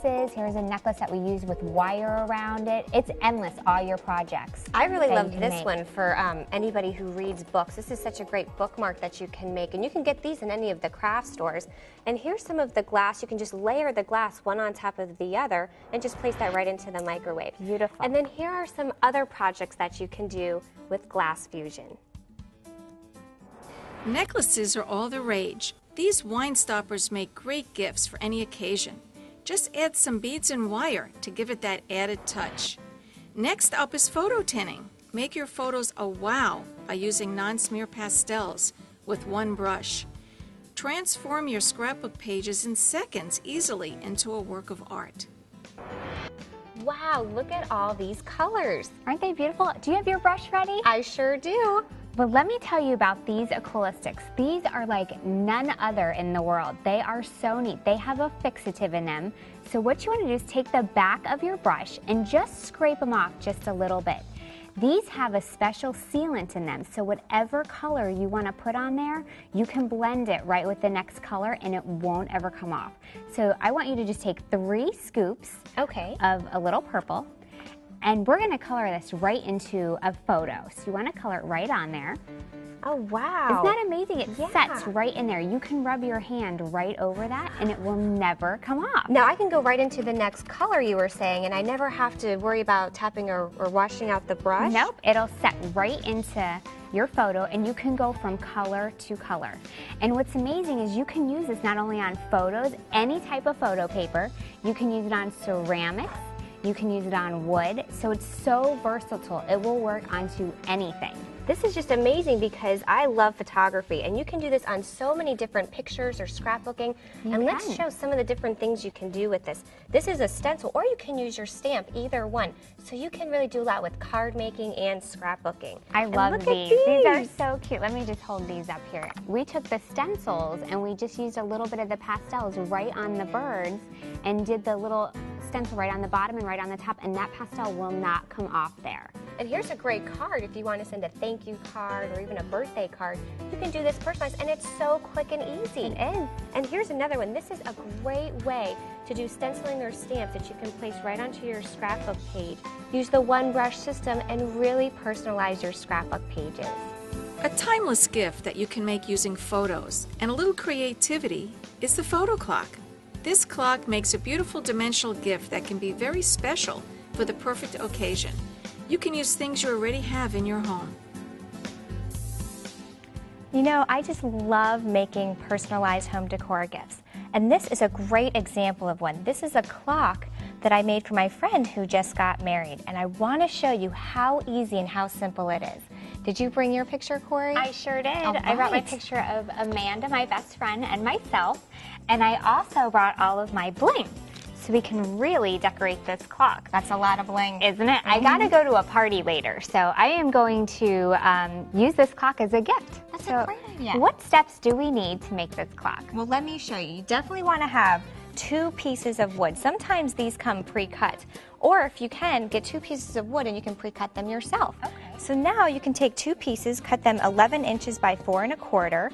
necklaces. Here's a necklace that we use with wire around it. It's endless, all your projects. I really love this one for anybody who reads books. This is such a great bookmark that you can make, and you can get these in any of the craft stores. And here's some of the glass. You can just layer the glass one on top of the other and just place that right into the microwave. Beautiful. And then here are some other projects that you can do with glass fusion. Necklaces are all the rage. These wine stoppers make great gifts for any occasion. Just add some beads and wire to give it that added touch. Next up is photo tinting. Make your photos a wow by using non-smear pastels with one brush. Transform your scrapbook pages in seconds easily into a work of art. Wow, look at all these colors. Aren't they beautiful? Do you have your brush ready? I sure do. But let me tell you about these acrylics. These are like none other in the world. They are so neat. They have a fixative in them. So what you want to do is take the back of your brush and just scrape them off just a little bit. These have a special sealant in them, so whatever color you want to put on there, you can blend it right with the next color and it won't ever come off. So I want you to just take 3 scoops of a little purple, and we're going to color this right into a photo. So you want to color it right on there. Oh, wow. Isn't that amazing? It sets right in there. You can rub your hand right over that and it will never come off. Now I can go right into the next color you were saying, and I never have to worry about tapping or washing out the brush? Nope, it'll set right into your photo and you can go from color to color. And what's amazing is you can use this not only on photos, any type of photo paper. You can use it on ceramics. You can use it on wood, so it's so versatile. It will work onto anything. This is just amazing because I love photography, and you can do this on so many different pictures or scrapbooking. Let's show some of the different things you can do with this. This is a stencil, or you can use your stamp, either one. So you can really do a lot with card making and scrapbooking. I love these. These are so cute. Let me just hold these up here. We took the stencils and we just used a little bit of the pastels right on the birds and did the little stencil right on the bottom and right on the top, and that pastel will not come off there. And here's a great card if you want to send a thank you card or even a birthday card. You can do this personalized, and it's so quick and easy. It is. And here's another one. This is a great way to do stenciling or stamps that you can place right onto your scrapbook page. Use the one brush system and really personalize your scrapbook pages. A timeless gift that you can make using photos and a little creativity is the photo clock. This clock makes a beautiful dimensional gift that can be very special for the perfect occasion. You can use things you already have in your home. You know, I just love making personalized home decor gifts. And this is a great example of one. This is a clock that I made for my friend who just got married. And I want to show you how easy and how simple it is. Did you bring your picture, Corey? I sure did. All I brought my right. picture of Amanda, my best friend, and myself. And I also brought all of my bling, so we can really decorate this clock. That's a lot of bling. Isn't it? I gotta go to a party later, so I am going to use this clock as a gift. That's a great idea. What steps do we need to make this clock? Well, let me show you. You definitely want to have 2 pieces of wood. Sometimes these come pre-cut. Or if you can, get 2 pieces of wood and you can pre-cut them yourself. Okay. So now you can take 2 pieces, cut them 11 inches by 4 1/4.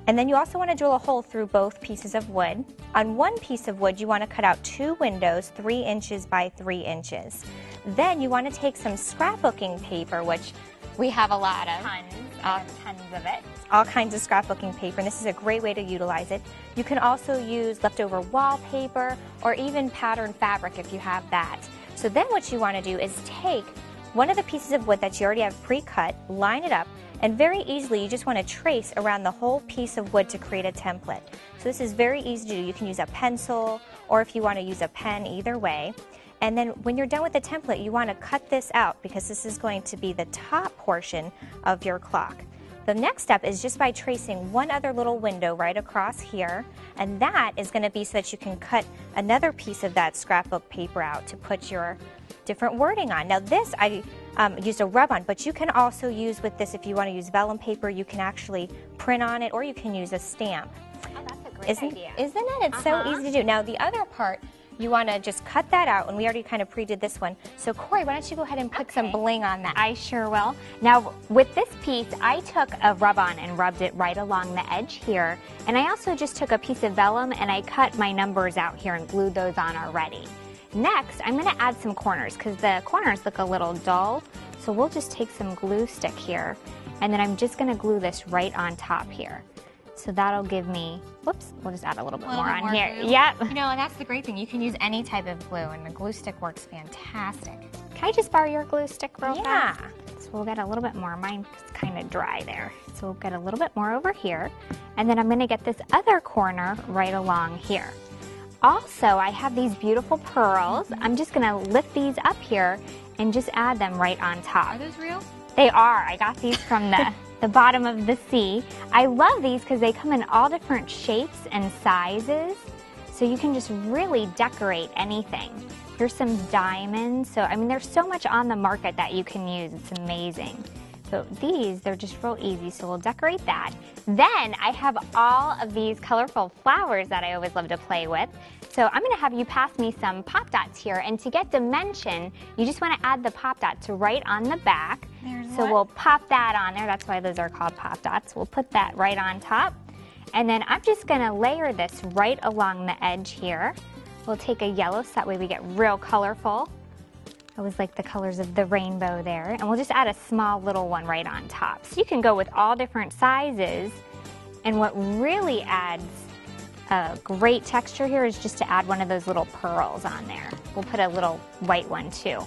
And then you also want to drill a hole through both pieces of wood. On one piece of wood, you want to cut out 2 windows 3 inches by 3 inches. Then you want to take some scrapbooking paper, which we have a lot of. Tons of it. All kinds of scrapbooking paper, and this is a great way to utilize it. You can also use leftover wallpaper or even patterned fabric if you have that. So then what you want to do is take one of the pieces of wood that you already have pre-cut, line it up, and very easily you just want to trace around the whole piece of wood to create a template. So this is very easy to do. You can use a pencil or if you want to use a pen, either way. And then when you're done with the template, you want to cut this out because this is going to be the top portion of your clock. The next step is just by tracing one other little window right across here, and that is going to be so that you can cut another piece of that scrapbook paper out to put your different wording on. Now this I used a rub-on, but you can also use with this, if you want to use vellum paper, you can actually print on it or you can use a stamp. Oh, that's a great idea. Isn't it? It's so easy to do. Now the other part you want to just cut that out, and we already kind of pre-did this one. So Corey, why don't you go ahead and put some bling on that? I sure will. Now with this piece, I took a rub-on and rubbed it right along the edge here. And I also just took a piece of vellum and I cut my numbers out here and glued those on already. Next, I'm going to add some corners because the corners look a little dull. So we'll just take some glue stick here, and then I'm just going to glue this right on top here. So that'll give me, whoops, we'll just add a little bit more on here. Glue. Yep. You know, and that's the great thing. You can use any type of glue, and the glue stick works fantastic. Can I just borrow your glue stick real fast? Yeah. So we'll get a little bit more. Mine's kind of dry there. So we'll get a little bit more over here. And then I'm going to get this other corner right along here. Also, I have these beautiful pearls. I'm just going to lift these up here and just add them right on top. Are those real? They are. I got these from the bottom of the sea. I love these because they come in all different shapes and sizes. So you can just really decorate anything. Here's some diamonds. So, I mean, there's so much on the market that you can use. It's amazing. So these, they're just real easy, so we'll decorate that. Then I have all of these colorful flowers that I always love to play with. So I'm gonna have you pass me some pop dots here, and to get dimension, you just wanna add the pop dots right on the back. So we'll pop that on there, that's why those are called pop dots. We'll put that right on top. And then I'm just gonna layer this right along the edge here. We'll take a yellow so that way we get real colorful. I always like the colors of the rainbow there. And we'll just add a small little one right on top. So you can go with all different sizes. And what really adds a great texture here is just to add one of those little pearls on there. We'll put a little white one too.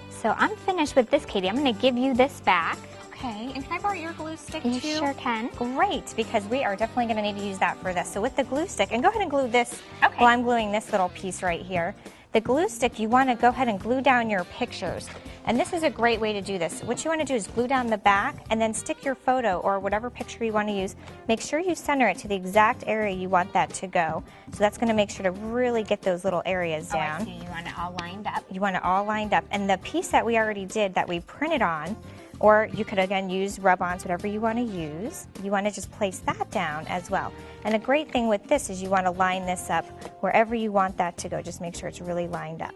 So I'm finished with this, Katie. I'm gonna give you this back. Okay, and can I borrow your glue stick too? You sure can. Great, because we are definitely gonna need to use that for this. So with the glue stick, and go ahead and glue this Okay. while I'm gluing this little piece right here. The glue stick, you want to go ahead and glue down your pictures. And this is a great way to do this. What you want to do is glue down the back and then stick your photo or whatever picture you want to use. Make sure you center it to the exact area you want that to go. So that's going to make sure to really get those little areas down. Oh, I see. You want it all lined up. You want it all lined up. And the piece that we already did that we printed on, or you could again use rub-ons, whatever you want to use. You want to just place that down as well. And the great thing with this is you want to line this up wherever you want that to go. Just make sure it's really lined up.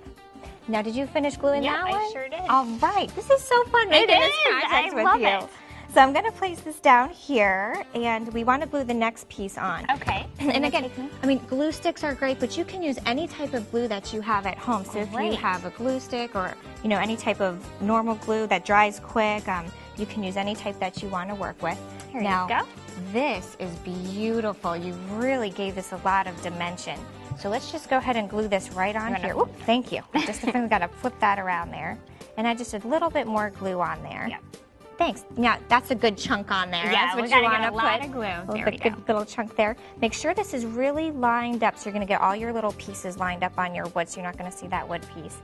Now, did you finish gluing that one? I sure did. All right. This is so fun making this project with you. I love it. So I'm going to place this down here, and we want to glue the next piece on. Okay. And again, I mean, glue sticks are great, but you can use any type of glue that you have at home. So if you have a glue stick or, you know, any type of normal glue that dries quick, you can use any type that you want to work with. Here now, you go. This is beautiful. You really gave this a lot of dimension. So let's just go ahead and glue this right on here. Ooh, thank you. Just got to flip that around there. And I just a little bit more glue on there. Yep. Thanks. Yeah, that's a good chunk on there. Yeah, that's what we you gotta want get to a lot put. of glue. A There we go. good little chunk there. Make sure this is really lined up, so you're going to get all your little pieces lined up on your wood, so you're not going to see that wood piece.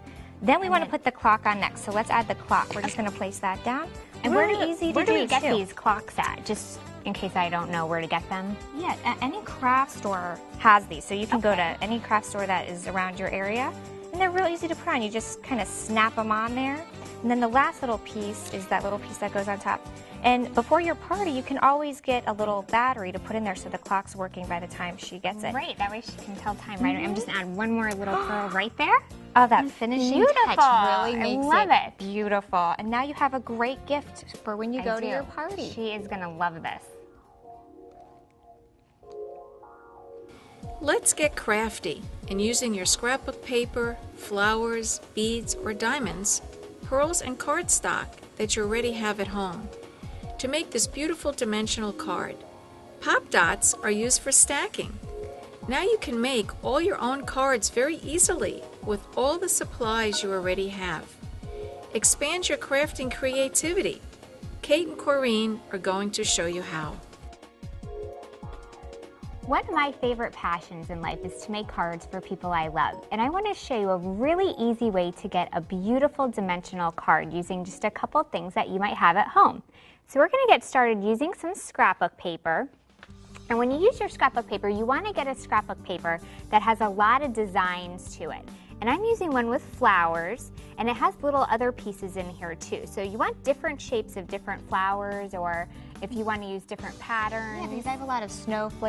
Then we want to put the clock on next. So let's add the clock. We're just going to place that down. And really where easy to do we get too. these clocks at? Just in case I don't know where to get them. Yeah, any craft store has these, so you can go to any craft store that is around your area, and they're real easy to put on. You just kind of snap them on there, and then the last little piece is that little piece that goes on top. And before your party, you can always get a little battery to put in there so the clock's working by the time she gets it. Right, that way she can tell time right. I'm just gonna add one more little pearl right there. Oh, that finishing Beautiful. touch really I makes love it. beautiful. And now you have a great gift for when you go to your party. She is gonna love this. Let's get crafty in using your scrapbook paper, flowers, beads, or diamonds, pearls, and cardstock that you already have at home to make this beautiful dimensional card. Pop dots are used for stacking. Now you can make all your own cards very easily with all the supplies you already have. Expand your crafting creativity. Kate and Correne are going to show you how. One of my favorite passions in life is to make cards for people I love, and I want to show you a really easy way to get a beautiful dimensional card using just a couple things that you might have at home. So we're going to get started using some scrapbook paper. And when you use your scrapbook paper, you want to get a scrapbook paper that has a lot of designs to it. And I'm using one with flowers, and it has little other pieces in here too. So you want different shapes of different flowers, or if you want to use different patterns. Yeah, because I have a lot of snowflakes.